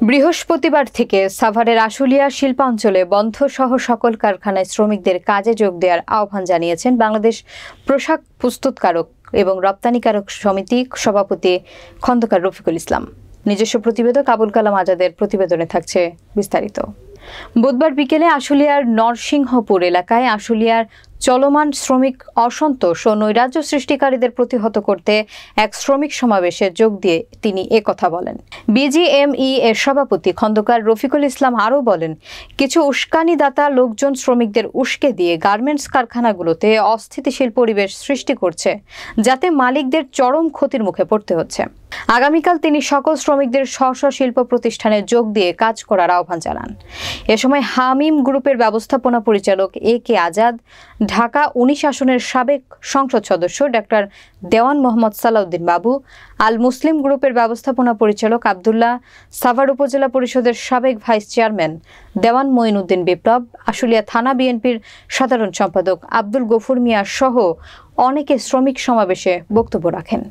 বৃহস্পতিবার থেকে সাভারের আশুলিয়া শিল্পাঞ্চলে বন্ধসহ সকল কারখানায় শ্রমিকদের কাজে যোগ দেওয়ার আহ্বান জানিয়েছেন বাংলাদেশ পোশাক প্রস্তুতকারক এবং রপ্তানিকারক সমিতি সভাপতি খন্দকার রফিকুল ইসলাম। নিজস্ব প্রতিবেদক আবুল কালাম আজাদের প্রতিবেদনে থাকছে বিস্তারিত। বুধবার বিকেলে আশুলিয়ার নরসিংহপুর এলাকায় আশুলিয়ার চলমান শ্রমিক অসন্তোষ ও নৈরাজ্য সৃষ্টিকারীদের প্রতিহত করতে এক শ্রমিক সমাবেশে যোগ দিয়ে তিনি একথা বলেন। বিজিএমই এর সভাপতি খন্দকার রফিকুল ইসলাম আরও বলেন, কিছু উস্কানিদাতা লোকজন শ্রমিকদের উস্কে দিয়ে গার্মেন্টস কারখানাগুলোতে অস্থিতিশীল পরিবেশ সৃষ্টি করছে, যাতে মালিকদের চরম ক্ষতির মুখে পড়তে হচ্ছে। আগামীকাল তিনি সকল শ্রমিকদের স্ব শিল্প প্রতিষ্ঠানে যোগ দিয়ে কাজ করার আহ্বান জানান। এ সময় হামিম গ্রুপের ব্যবস্থাপনা পরিচালক এ.কে. আজাদ, ঢাকা ১৯ আসনের সাবেক সংসদ সদস্য ডাক্তার দেওয়ান মোহাম্মদ সালাউদ্দিন বাবু, আল মুসলিম গ্রুপের ব্যবস্থাপনা পরিচালক আবদুল্লাহ, সাভার উপজেলা পরিষদের সাবেক ভাইস চেয়ারম্যান দেওয়ান মঈনুদ্দিন বিপ্লব, আশুলিয়া থানা বিএনপির সাধারণ সম্পাদক আব্দুল গফুর মিয়া সহ অনেকে শ্রমিক সমাবেশে বক্তব্য রাখেন।